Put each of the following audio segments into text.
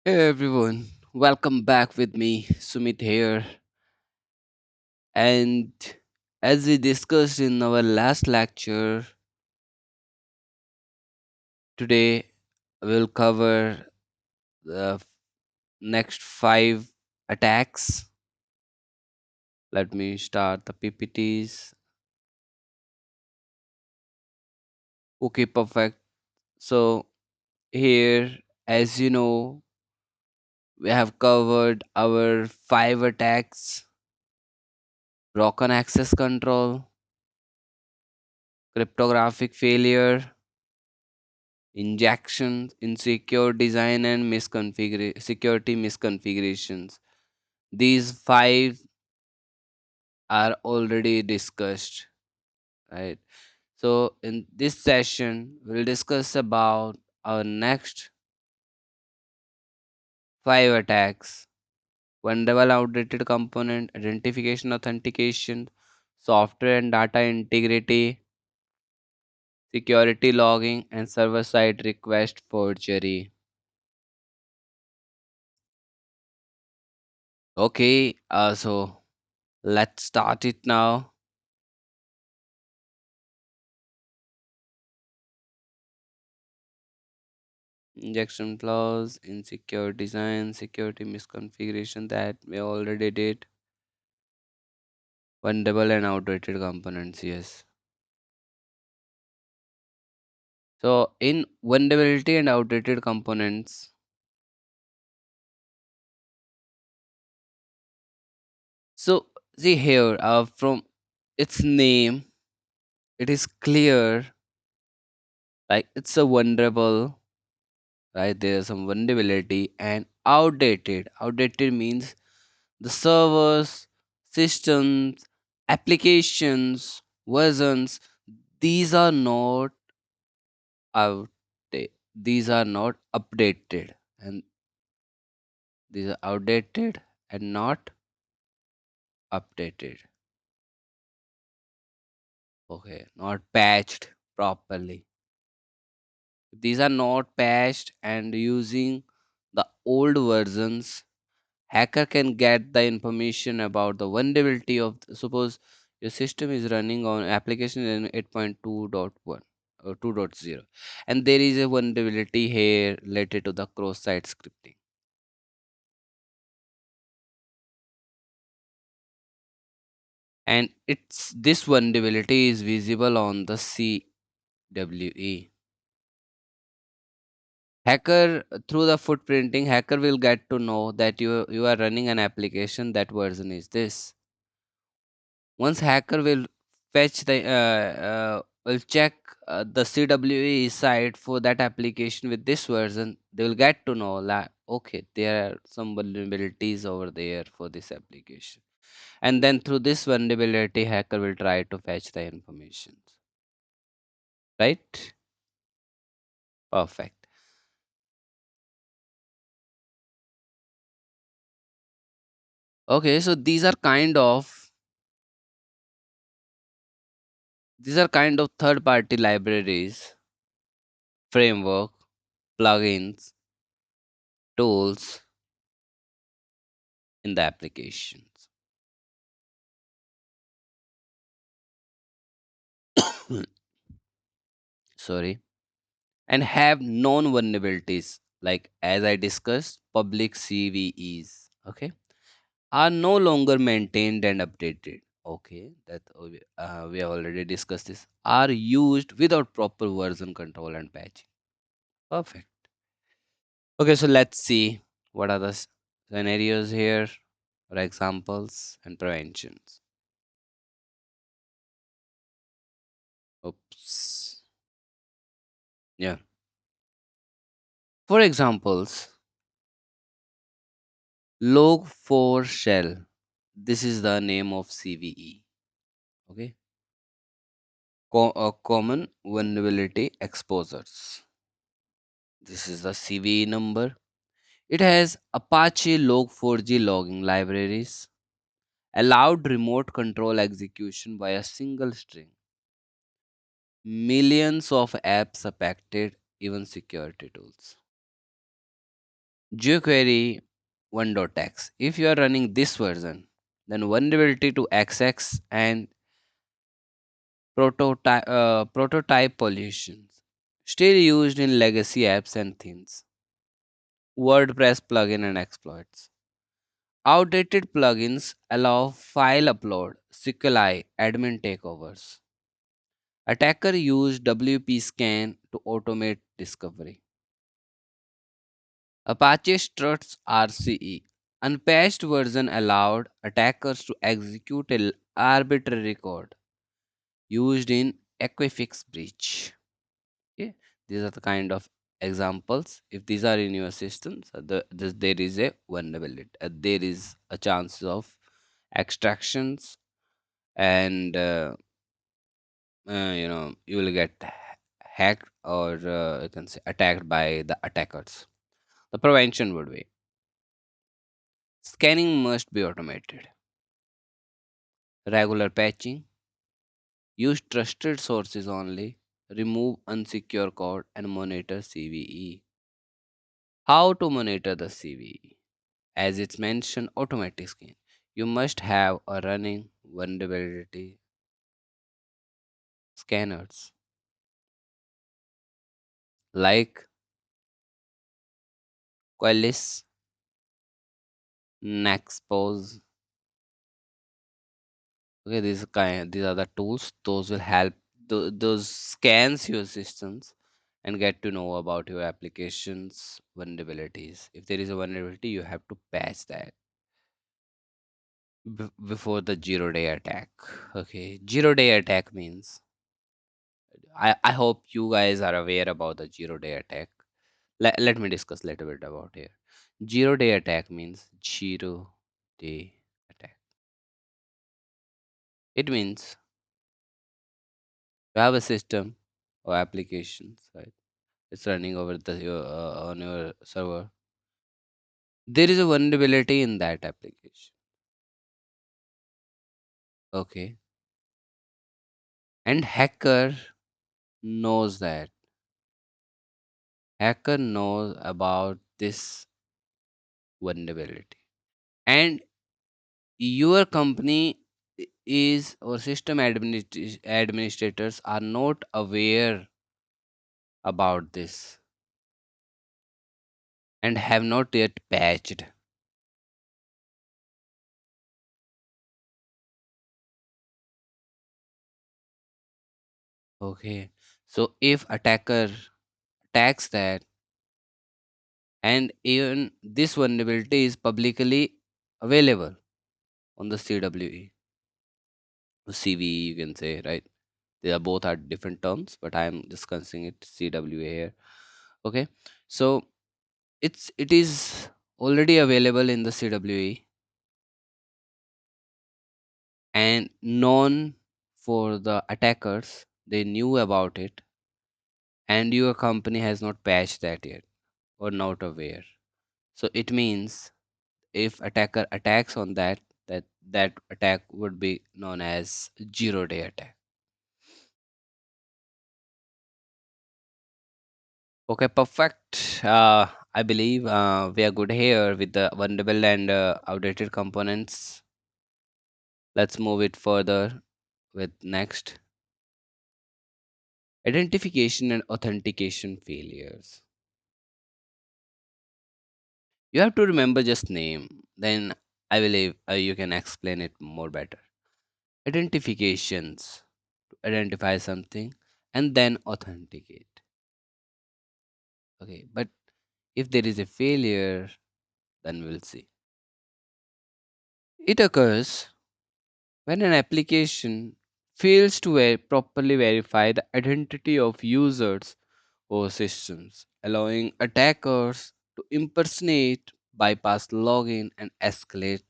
Hey everyone, welcome back with me, Sumit here. And as we discussed in our last lecture, today we'll cover the next five attacks. Let me start the PPTs. Okay, perfect. So, here, as you know, we have covered our five attacks: broken access control, cryptographic failure, injections, insecure design, and security misconfigurations. These five are already discussed, right? So in this session, we'll discuss about our next five attacks: vulnerable outdated component, identification authentication, software and data integrity, security logging, and server-side request forgery. Okay, so let's start it now. Injection flaws, insecure design, security misconfiguration that we already did, vulnerable and outdated components. Yes. So in vulnerability and outdated components, so see here, from its name, it is clear like it's a vulnerable, right? There's some vulnerability and outdated. Outdated means the servers, systems, applications, versions. These are not these are not updated, and these are outdated and not updated. Okay, not patched properly. These are not patched and using the old versions, hacker can get the information about the vulnerability of suppose your system is running on application in 8.2.1 or 2.0, and there is a vulnerability here related to the cross site scripting, and it's this vulnerability is visible on the CWE. Hacker through the footprinting, hacker will get to know that you are running an application that version is this. Once hacker will fetch the will check the CWE site for that application with this version, they will get to know that okay, there are some vulnerabilities over there for this application, and then through this vulnerability hacker will try to fetch the information, right? Perfect. Okay, so these are kind of third party libraries, framework, plugins, tools in the applications. Sorry. And have known vulnerabilities, like as I discussed, public CVEs, okay, are no longer maintained and updated. Okay, we have already discussed this. Are used without proper version control and patching. Perfect. Okay, so let's see what are the scenarios here, or examples and preventions. Oops. Yeah. For examples, log4 shell. This is the name of CVE. Okay. Common vulnerability exposures. This is the CVE number. It has Apache Log4j logging libraries, allowed remote control execution by a single string, millions of apps affected, even security tools. jQuery 1.x. If you are running this version, then vulnerability to XX and prototype pollutions still used in legacy apps and themes. WordPress plugin and exploits. Outdated plugins allow file upload, SQLi, admin takeovers. Attacker use WP scan to automate discovery. Apache struts RCE. Unpatched version allowed attackers to execute an arbitrary code used in Equifax breach. Okay, these are the kind of examples. If these are in your systems, there is a vulnerability. There is a chance of extractions, and you will get hacked, or you can say attacked by the attackers. The prevention would be scanning must be automated, regular patching, use trusted sources only, remove unsecure code, and monitor CVE. How to monitor the CVE? As it's mentioned, automatic scan. You must have a running vulnerability scanners like Qualys, Nexpose. Okay, these are the tools. Those will help those scans your systems and get to know about your applications vulnerabilities. If there is a vulnerability, you have to patch that before the 0 day attack. Okay, 0 day attack means I hope you guys are aware about the 0 day attack. Let me discuss a little bit about here. 0 day attack means 0 day attack. It means you have a system or applications, right? It's running over on your server. There is a vulnerability in that application. Okay, and knows that. Hacker knows about this vulnerability, and your company is or system administrators are not aware about this and have not yet patched. Okay, so if attacker attacks that, and even this vulnerability is publicly available on the CWE, CVE, you can say, right? They are both are different terms, but I am discussing it CWA here. Okay, so it is already available in the CWE and known for the attackers. They knew about it, and your company has not patched that yet or not aware. So it means if attacker attacks on that attack would be known as 0 day attack. Okay, perfect. I believe we are good here with the vulnerable and outdated components. Let's move it further with next identification and authentication failures. You have to remember just name, then I believe you can explain it more better. Identifications to identify something, and then authenticate. Okay, but if there is a failure, then we'll see. It occurs when an application fails to properly verify the identity of users or systems, allowing attackers to impersonate, bypass login, and escalate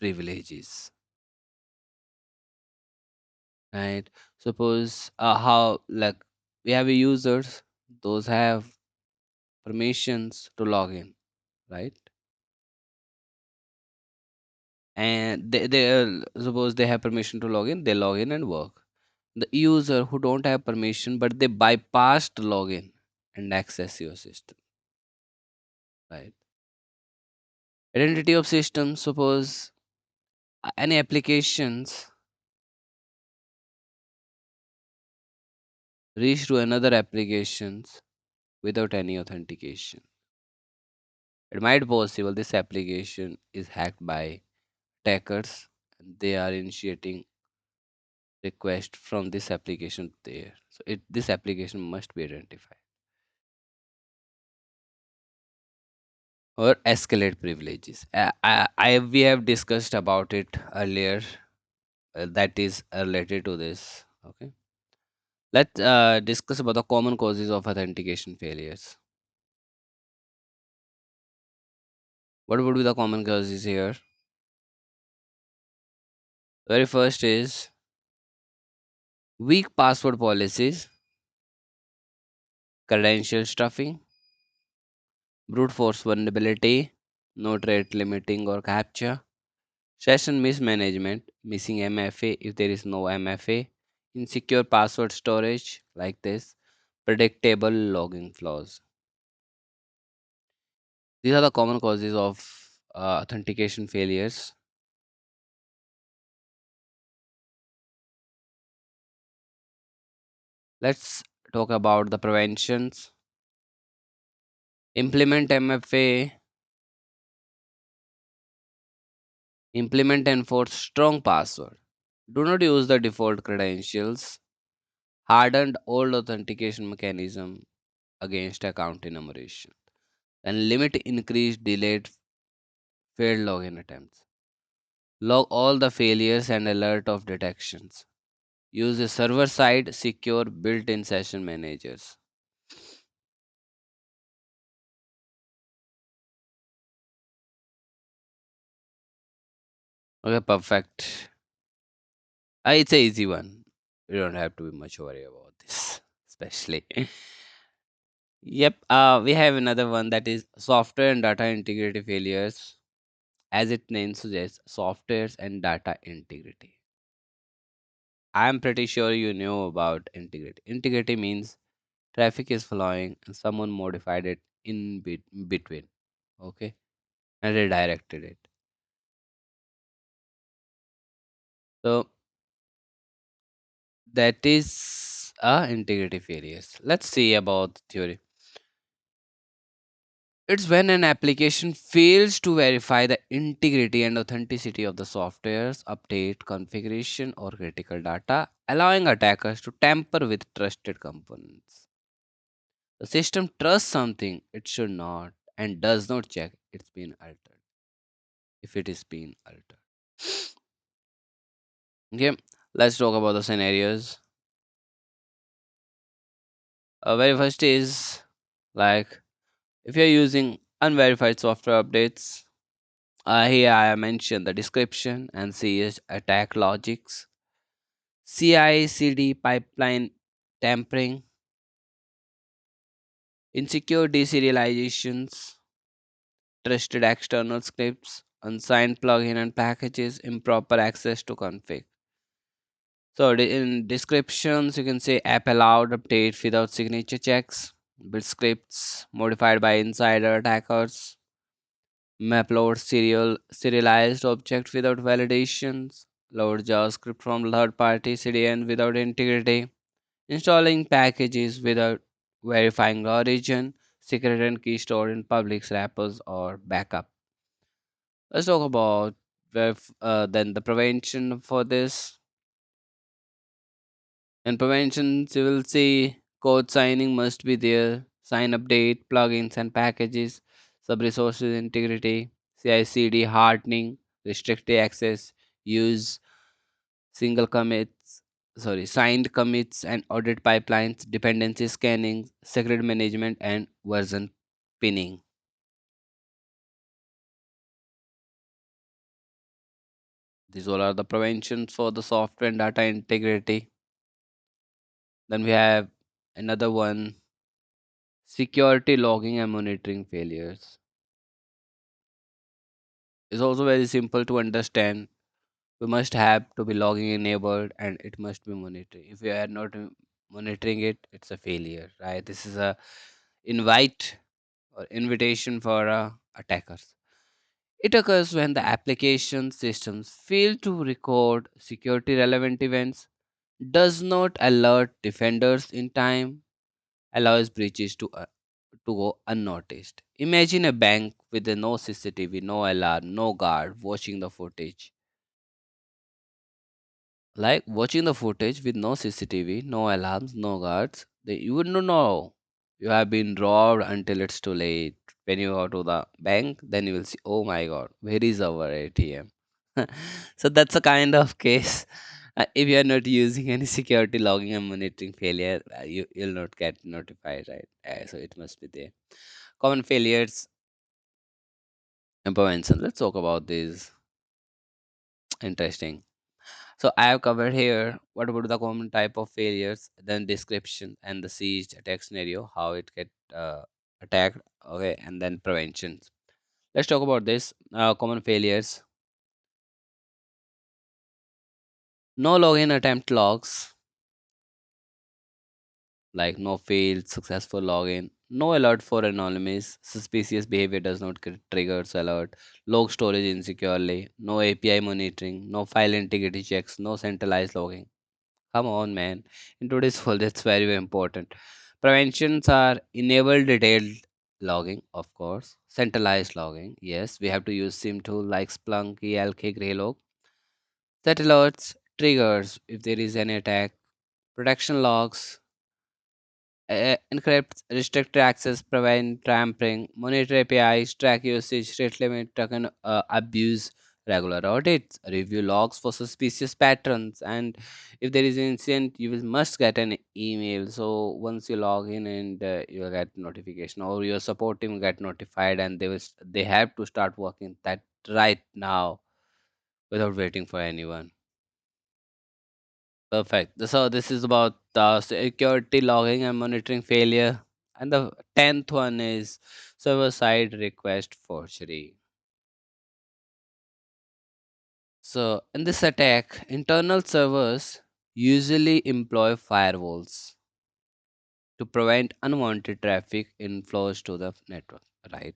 privileges. Right? Suppose how like we have a users, those have permissions to log in, right? And suppose they have permission to log in, they log in and work. The user who don't have permission but they bypassed login and access your system, right? Identity of system. Suppose any applications reach to another applications without any authentication. It might possible this application is hacked by attackers and they are initiating request from this application there. So this application must be identified. Or escalate privileges. We have discussed about it earlier. That is related to this. Okay. Let's discuss about the common causes of authentication failures. What would be the common causes here? Very first is weak password policies, credential stuffing, brute force vulnerability, no rate limiting or capture, session mismanagement, missing MFA if there is no MFA, insecure password storage like this, predictable logging flaws. These are the common causes of authentication failures. Let's talk about the preventions. Implement MFA, implement and enforce strong password. Do not use the default credentials. Hardened old authentication mechanism against account enumeration. And limit increased delayed failed login attempts. Log all the failures and alert of detections. Use a server-side secure built-in session managers. Okay, perfect. It's a easy one. You don't have to be much worry about this, especially. Yep. We have another one that is software and data integrity failures. As its name suggests, softwares and data integrity. I'm pretty sure you know about integrity. Integrity means traffic is flowing and someone modified it in between. Okay, and redirected it. So that is integrity failures. Let's see about the theory. It's when an application fails to verify the integrity and authenticity of the software's update, configuration, or critical data, allowing attackers to tamper with trusted components. The system trusts something it should not and does not check it's been altered if it is being altered. Okay, let's talk about the scenarios. Very first is like if you're using unverified software updates, here I mentioned the description and CS attack logics, CI CD pipeline tampering, insecure deserializations, trusted external scripts, unsigned plugin and packages, improper access to config. So in descriptions, you can say app allowed update without signature checks, build scripts modified by insider attackers, map load serialized object without validations, load JavaScript from third party CDN without integrity, installing packages without verifying the origin, secret and key stored in public wrappers or backup. Let's talk about then the prevention for this. In prevention, you will see code signing must be there, sign update, plugins and packages, sub resources integrity, CI/CD hardening, restricted access, use single commits, signed commits and audit pipelines, dependency scanning, secret management, and version pinning. These all are the preventions for the software and data integrity. Then we have another one, security logging and monitoring failures. It's also very simple to understand. We must have to be logging enabled and it must be monitoring. If we are not monitoring it, it's a failure, right? This is a invite or invitation for attackers. It occurs when the application systems fail to record security relevant events, does not alert defenders in time, allows breaches to go unnoticed. Imagine a bank with no CCTV, no alarm, no guard watching the footage. Like watching the footage with no CCTV, no alarms, no guards, you would not know you have been robbed until it's too late. When you go to the bank, then you will see, oh my god, where is our ATM? So that's a kind of case. If you are not using any security logging and monitoring failure, you'll not get notified, right? So it must be there. Common failures and prevention. Let's talk about these. Interesting. So I have covered here what would the common type of failures, then description and the siege attack scenario, how it get attacked, okay, and then preventions. Let's talk about this. Common failures: no login attempt logs, like no failed successful login, no alert for anonymous suspicious behavior does not get triggers alert, log storage insecurely, no API monitoring, no file integrity checks, no centralized logging. Come on, man. In today's world, that's very, very important. Preventions are enable detailed logging, of course. Centralized logging. Yes, we have to use SIM tool like Splunk, ELK, Greylog. Set alerts, triggers if there is any attack. Protection logs, encrypt, restrict access, prevent tampering, monitor APIs, track usage, rate limit, track and abuse, regular audits, review logs for suspicious patterns, and if there is an incident, you will must get an email. So once you log in and you will get notification, or your support team get notified, and they have to start working that right now without waiting for anyone. Perfect. So this is about the security logging and monitoring failure. And the 10th one is server-side request forgery. So in this attack, internal servers usually employ firewalls to prevent unwanted traffic inflows to the network, right?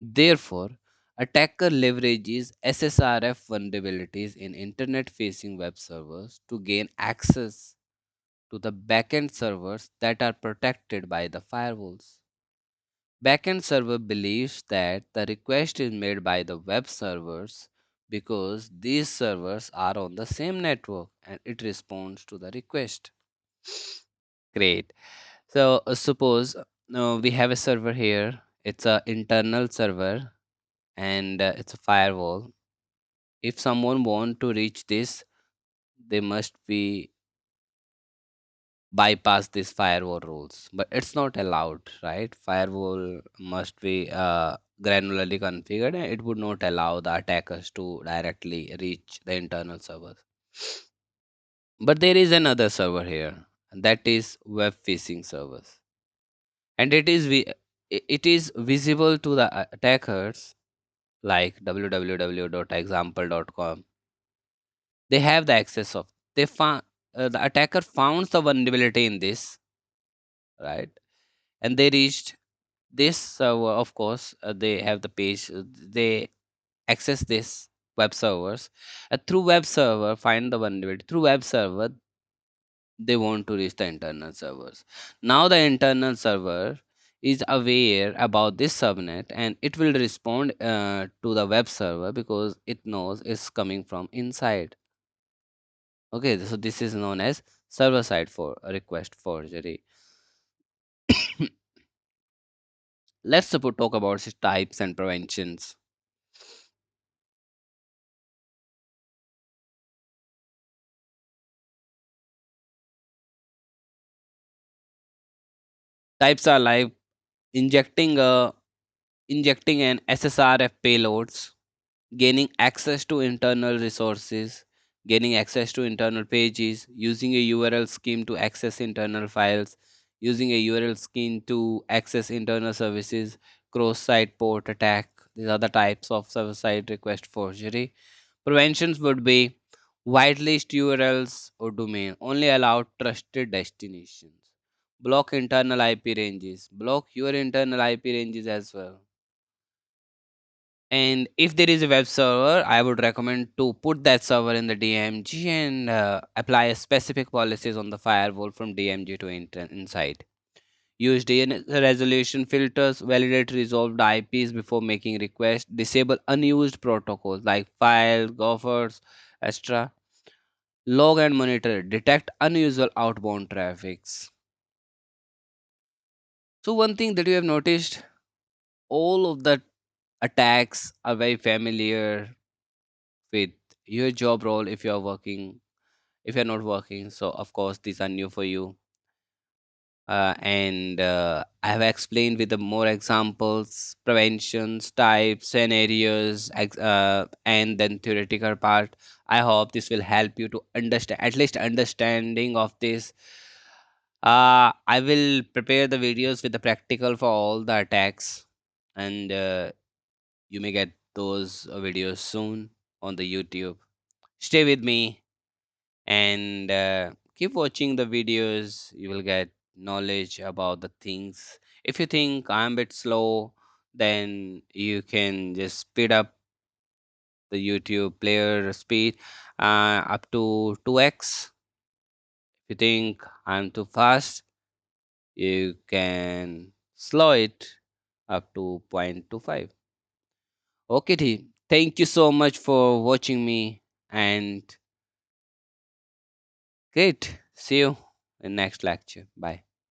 Therefore, attacker leverages SSRF vulnerabilities in internet-facing web servers to gain access to the backend servers that are protected by the firewalls. Backend server believes that the request is made by the web servers because these servers are on the same network and it responds to the request. Great. So suppose we have a server here. It's a internal server and it's a firewall. If someone want to reach this, they must be bypass these firewall rules, but it's not allowed, right? Firewall must be granularly configured and it would not allow the attackers to directly reach the internal servers. But there is another server here, and that is web facing servers, and it is visible to the attackers like www.example.com. They have the access of, they found, the attacker found the vulnerability in this, right? And they reached this server. Of course they have the page, they access this web servers, through web server find the vulnerability, through web server they want to reach the internal servers. Now the internal server is aware about this subnet and it will respond to the web server because it knows it's coming from inside. Okay, so this is known as server side for request forgery. Let's suppose talk about its types and preventions. Types are like injecting a injecting an SSRF payloads, gaining access to internal resources, gaining access to internal pages, using a URL scheme to access internal files, using a URL scheme to access internal services, cross-site port attack. These are the types of server-side request forgery. Preventions would be whitelist URLs or domain, only allow trusted destinations. Block internal IP ranges. Block your internal IP ranges as well. And if there is a web server, I would recommend to put that server in the DMG and apply a specific policies on the firewall from DMG to inside. Use DNS resolution filters, validate resolved IPs before making requests, disable unused protocols like file, gophers, etc. Log and monitor, detect unusual outbound traffics. So one thing that you have noticed, all of the attacks are very familiar with your job role if you are working. If you're not working, so of course these are new for you. And I have explained with the more examples, preventions, types, scenarios, and then theoretical part. I hope this will help you to understand at least understanding of this. I will prepare the videos with the practical for all the attacks, and you may get those videos soon on the YouTube. Stay with me and keep watching the videos. You will get knowledge about the things. If you think I'm a bit slow, then you can just speed up the YouTube player speed up to 2x. If you think I'm too fast, you can slow it up to 0.25. Okay, thank you so much for watching me, and great. See you in next lecture. Bye.